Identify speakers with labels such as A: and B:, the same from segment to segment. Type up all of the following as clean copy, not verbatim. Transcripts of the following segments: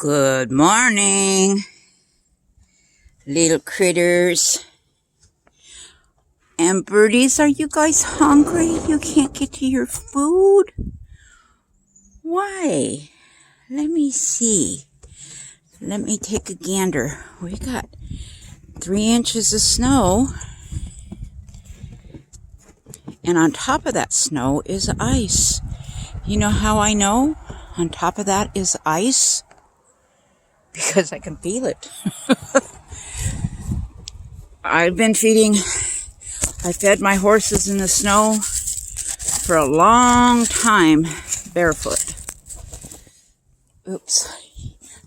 A: Good morning, little critters. And birdies, are you guys hungry? You can't get to your food? Why? Let me see. Let me take a gander. We got 3 inches of snow. And on top of that snow is ice. You know how I know on top of that is ice? Because I can feel it. I've been I fed my horses in the snow for a long time, barefoot. Oops.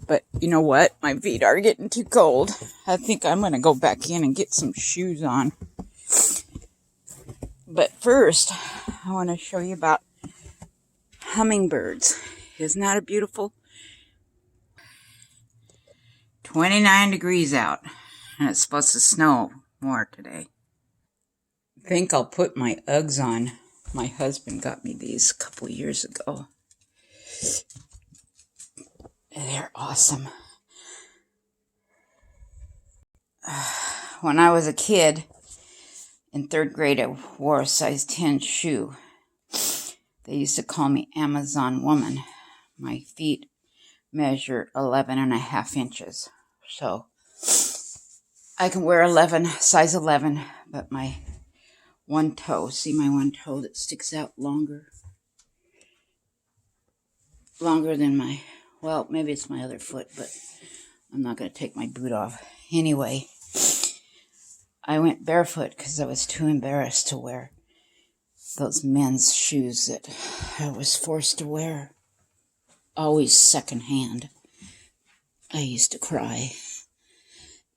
A: But you know what? My feet are getting too cold. I think I'm going to go back in and get some shoes on. But first, I want to show you about hummingbirds. Isn't that a beautiful? 29 degrees out, and it's supposed to snow more today. I think I'll put my Uggs on. My husband got me these a couple years ago. They're awesome. When I was a kid, in 3rd grade, I wore a size 10 shoe. They used to call me Amazon Woman. My feet measure 11.5 inches. So I can wear size 11, but my one toe, see my one toe that sticks out longer than well, maybe it's my other foot, but I'm not going to take my boot off. Anyway, I went barefoot because I was too embarrassed to wear those men's shoes that I was forced to wear. Always secondhand. I used to cry.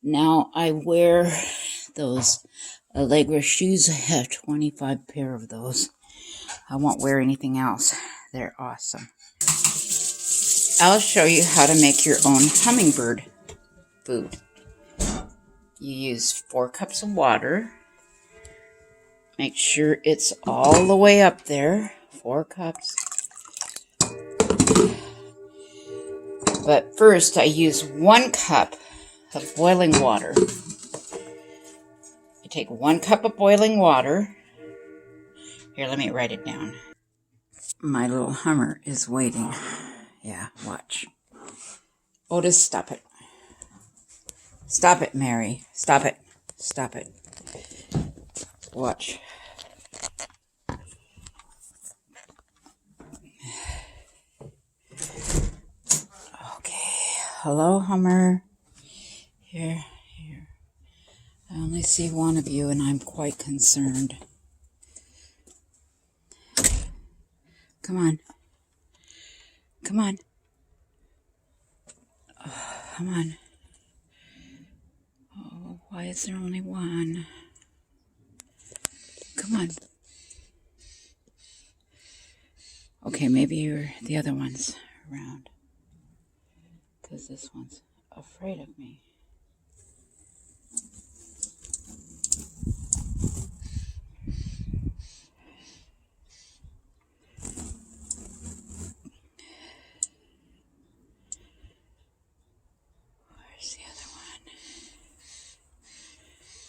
A: Now I wear those Allegra shoes. I have 25 pair of those. I won't wear anything else. They're awesome. I'll show you how to make your own hummingbird food. You use 4 cups of water. Make sure it's all the way up there. 4 cups. But first, I use 1 cup of boiling water. You take 1 cup of boiling water. Here, let me write it down. My little Hummer is waiting. Yeah, watch. Otis, stop it. Stop it, Mary. Stop it. Stop it. Watch. Hello, Hummer. Here. I only see one of you, and I'm quite concerned. Come on. Come on. Oh, come on. Oh, why is there only one? Come on. Okay, maybe the other one's around. Because this one's afraid of me. Where's the other one?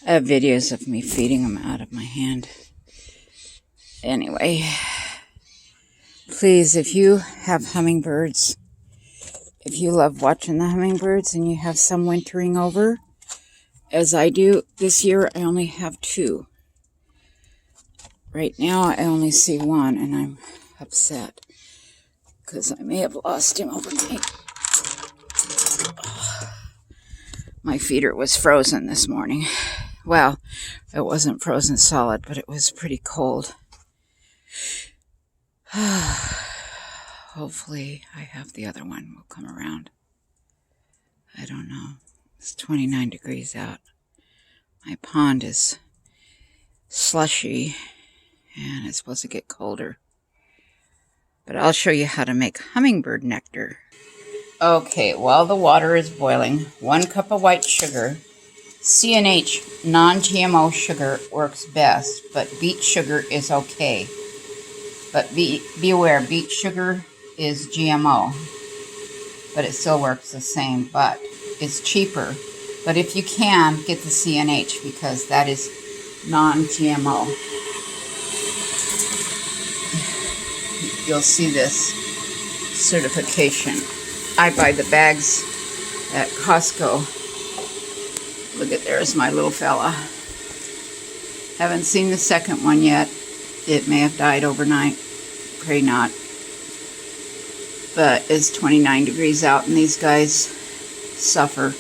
A: I have videos of me feeding them out of my hand. Anyway, please, if you have hummingbirds, if you love watching the hummingbirds and you have some wintering over, as I do, this year I only have 2. Right now I only see 1, and I'm upset because I may have lost him overnight. My feeder was frozen this morning. Well, it wasn't frozen solid, but it was pretty cold. Hopefully I have the other one will come around. I don't know. It's 29 degrees out. My pond is slushy, and it's supposed to get colder. But I'll show you how to make hummingbird nectar. Okay, while the water is boiling, 1 cup of white sugar. CNH non-GMO sugar works best, but beet sugar is okay. But be aware, beet sugar is GMO. but it still works the same, but it's cheaper. But if you can, get the CNH because that is non-GMO. You'll see this certification. I buy the bags at Costco. Look at, there's my little fella. Haven't seen the second one yet. It may have died overnight. Pray not. But it's 29 degrees out and these guys suffer.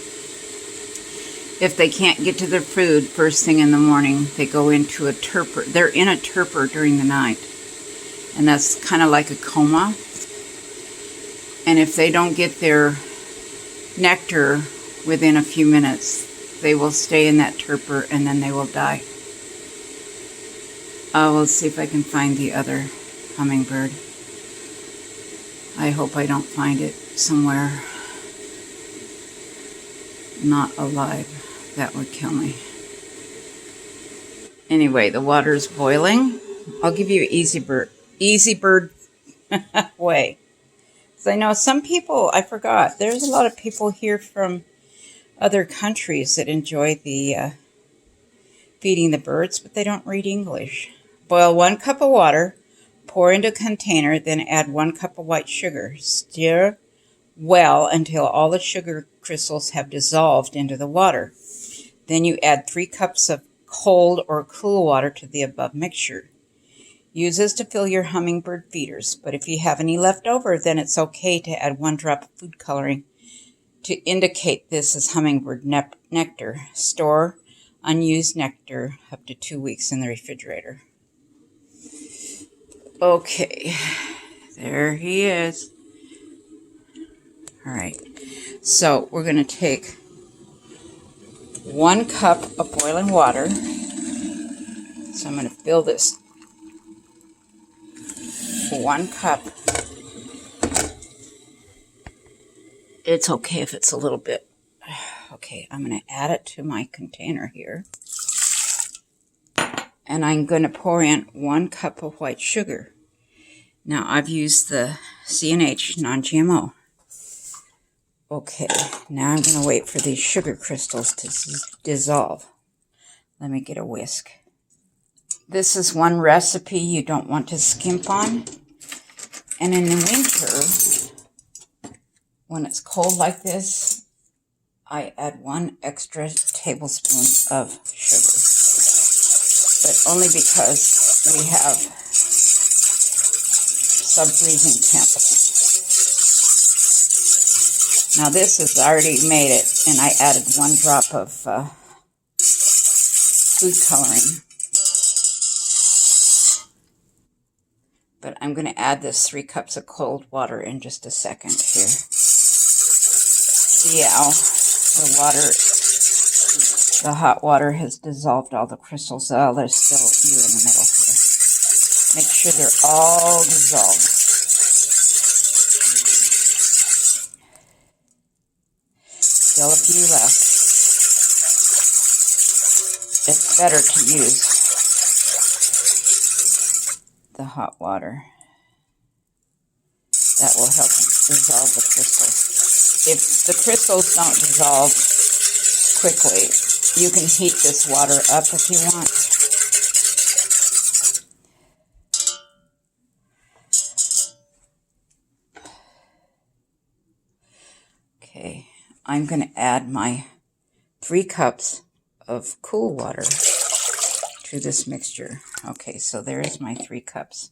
A: If they can't get to their food first thing in the morning, they go into a torpor. They're in a torpor during the night. And that's kind of like a coma. And if they don't get their nectar within a few minutes, they will stay in that torpor and then they will die. We'll see if I can find the other hummingbird. I hope I don't find it somewhere not alive. That would kill me. Anyway, the water's boiling. I'll give you an easy bird way. So I know some people, I forgot, there's a lot of people here from other countries that enjoy the feeding the birds, but they don't read English. Boil 1 cup of water, pour into a container, then add 1 cup of white sugar. Stir well until all the sugar crystals have dissolved into the water. Then you add 3 cups of cold or cool water to the above mixture. Use this to fill your hummingbird feeders, but if you have any left over, then it's okay to add 1 drop of food coloring to indicate this is hummingbird nectar. Store unused nectar up to 2 weeks in the refrigerator. Okay, there he is. All right, so we're going to take 1 cup of boiling water. So I'm going to fill this 1 cup. It's okay if it's a little bit. Okay, I'm going to add it to my container here. And I'm going to pour in 1 cup of white sugar. Now, I've used the CNH non-GMO. Okay, now I'm going to wait for these sugar crystals to dissolve. Let me get a whisk. This is one recipe you don't want to skimp on. And in the winter, when it's cold like this, I add 1 extra tablespoon of sugar. But only because we have sub-freezing temps. Now this has already made it, and I added 1 drop of food coloring. But I'm going to add this 3 cups of cold water in just a second here. See how the hot water has dissolved all the crystals. Oh, there's still a few in the middle here. Make sure they're all dissolved. Still a few left. It's better to use the hot water. That will help dissolve the crystals. If the crystals don't dissolve quickly, you can heat this water up if you want. Okay, I'm going to add my 3 cups of cool water to this mixture. Okay, so there's my 3 cups.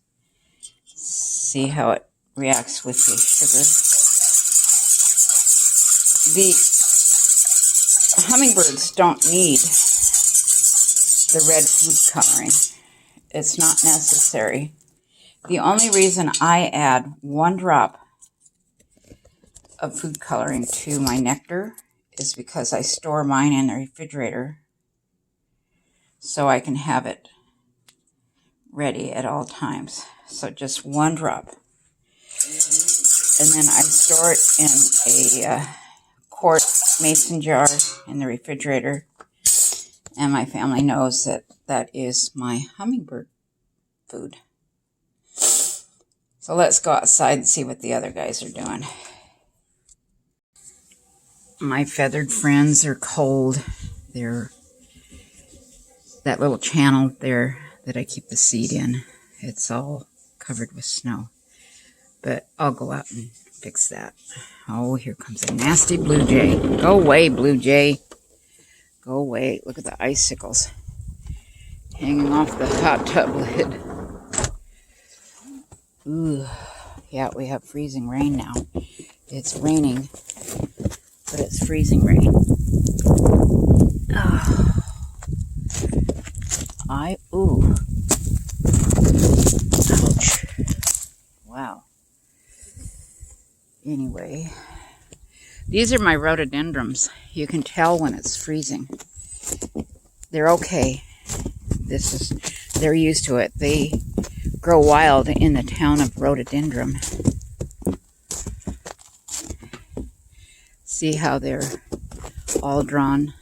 A: See how it reacts with the sugar. The hummingbirds don't need the red food coloring. It's not necessary. The only reason I add 1 drop of food coloring to my nectar is because I store mine in the refrigerator so I can have it ready at all times. So just 1 drop. And then I store it in a quart mason jar in the refrigerator. And my family knows that that is my hummingbird food. So let's go outside and see what the other guys are doing. My feathered friends are cold. They're that little channel there that I keep the seed in. It's all covered with snow. But I'll go out and fix that. Oh, here comes a nasty blue jay. Go away, blue jay. Go away. Look at the icicles hanging off the hot tub lid. Ooh, yeah, we have freezing rain now. It's raining, but it's freezing rain. Oh. Ooh. Ouch. Wow. Anyway, these are my rhododendrons. You can tell when it's freezing. They're okay. They're used to it. They grow wild in the town of Rhododendron. See how they're all drawn?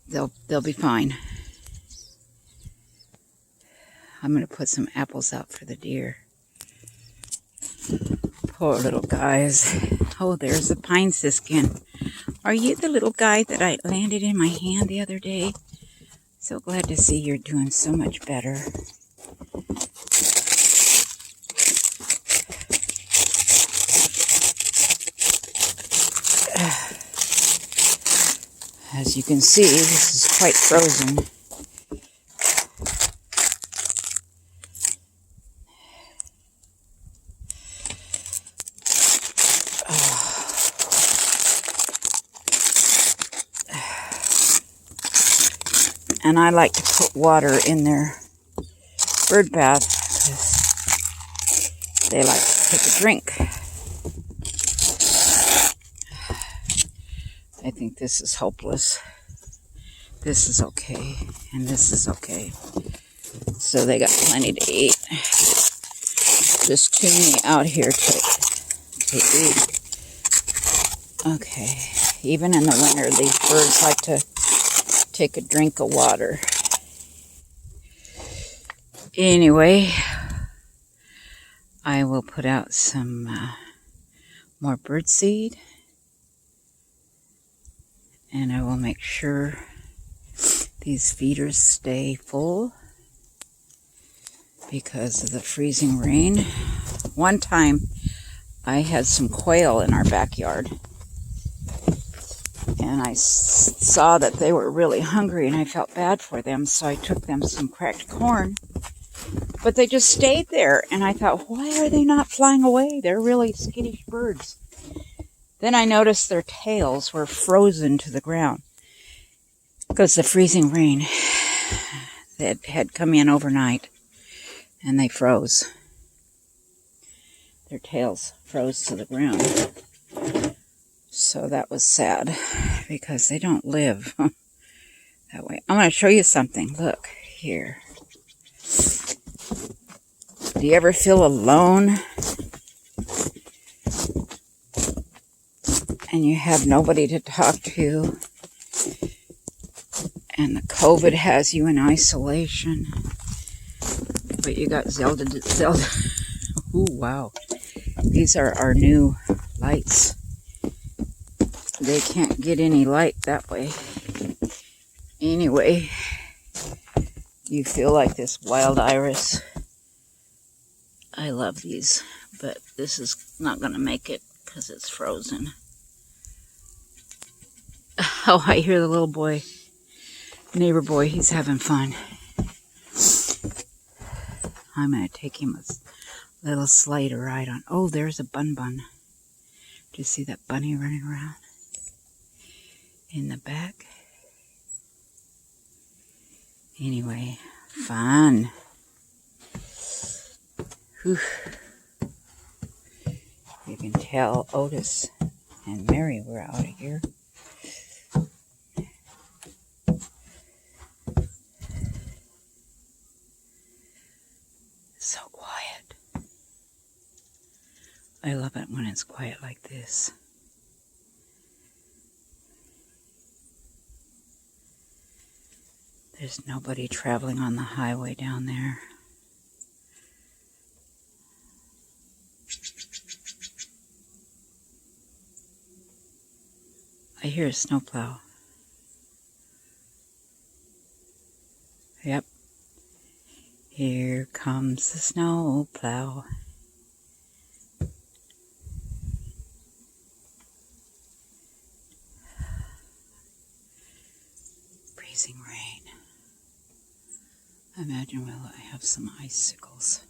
A: They'll be fine. I'm going to put some apples out for the deer. Poor little guys. Oh, there's the pine siskin. Are you the little guy that I landed in my hand the other day? So glad to see you're doing so much better. As you can see, this is quite frozen. And I like to put water in their bird bath because they like to take a drink. I think this is hopeless. This is okay, and this is okay. So they got plenty to eat. Just too many out here to eat. Okay, even in the winter, these birds like to take a drink of water. Anyway, I will put out some more bird seed. And I will make sure these feeders stay full because of the freezing rain. One time I had some quail in our backyard. And I saw that they were really hungry and I felt bad for them. So I took them some cracked corn. But they just stayed there. And I thought, why are they not flying away? They're really skittish birds. Then I noticed their tails were frozen to the ground because the freezing rain that had come in overnight and they froze. Their tails froze to the ground. So that was sad because they don't live that way. I'm going to show you something. Look here. Do you ever feel alone? And you have nobody to talk to, and the COVID has you in isolation, but you got Zelda. Ooh, wow. These are our new lights. They can't get any light that way. Anyway, you feel like this wild iris. I love these, but this is not going to make it because it's frozen. Oh, I hear the little boy, neighbor boy, he's having fun. I'm going to take him a little sleigh to ride on. Oh, there's a bun. Do you see that bunny running around in the back? Anyway, fun. Whew. You can tell Otis and Mary were out of here. So quiet. I love it when it's quiet like this. There's nobody traveling on the highway down there. I hear a snowplow. Yep. Here comes the snowplow. Freezing rain. I imagine we'll have some icicles.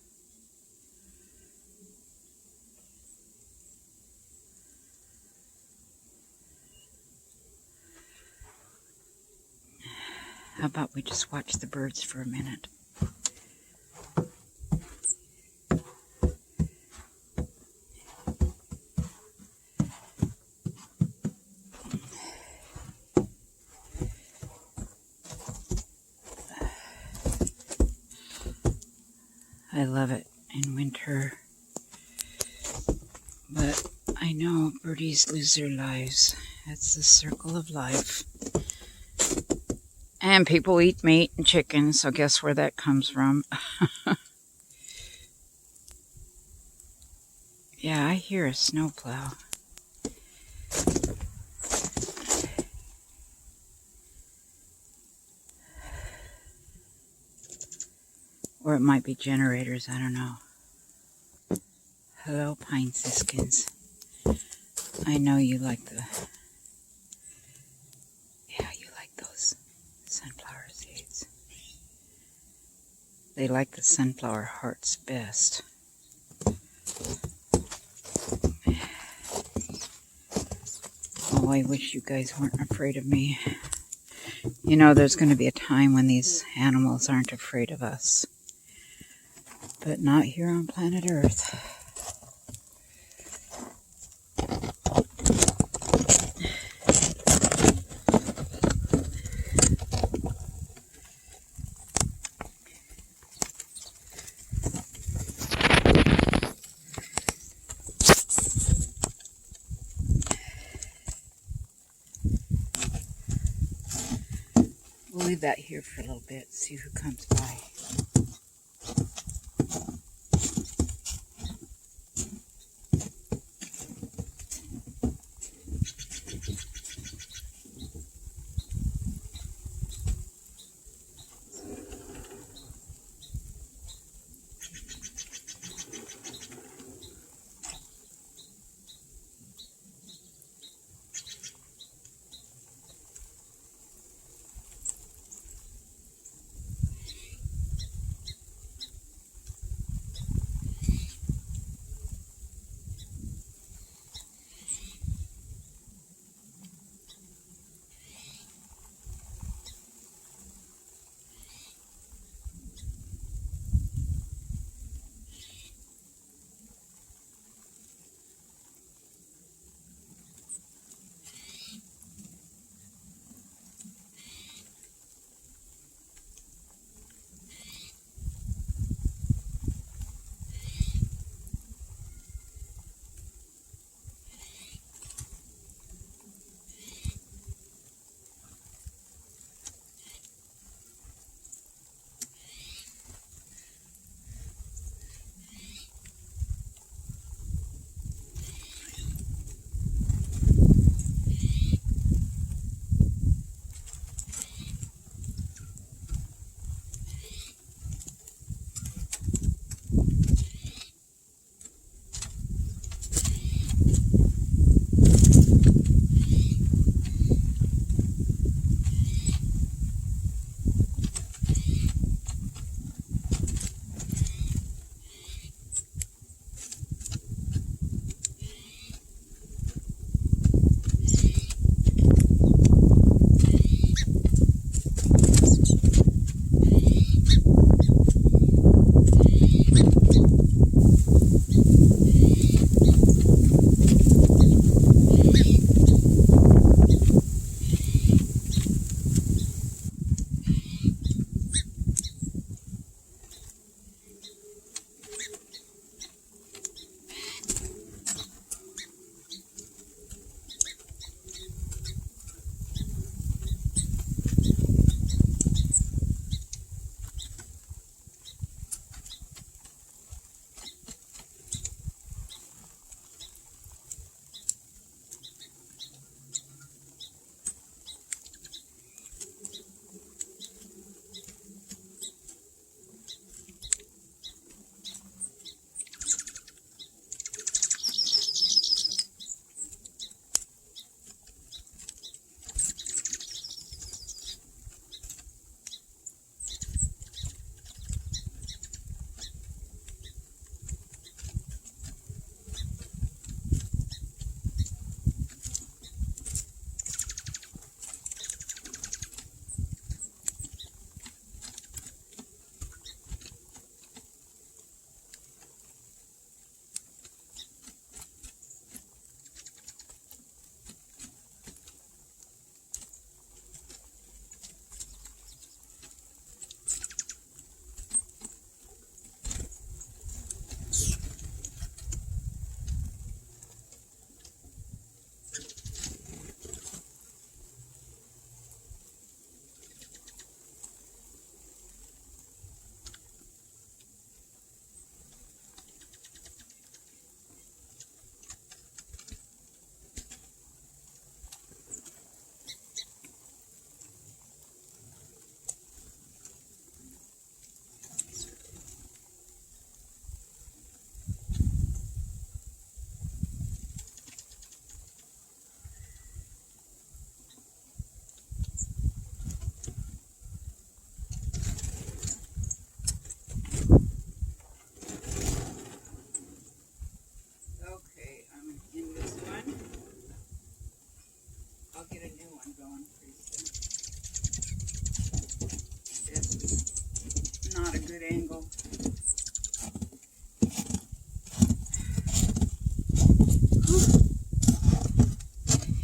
A: How about we just watch the birds for a minute? I love it in winter, but I know birdies lose their lives. That's the circle of life. And people eat meat and chicken, so guess where that comes from? Yeah, I hear a snowplow. Or it might be generators, I don't know. Hello, pine siskins. I know you like you like those sunflower seeds. They like the sunflower hearts best. Oh, I wish you guys weren't afraid of me. You know, there's going to be a time when these animals aren't afraid of us. But not here on planet Earth. We'll leave that here for a little bit, see who comes by.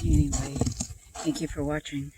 A: Anyway, thank you for watching.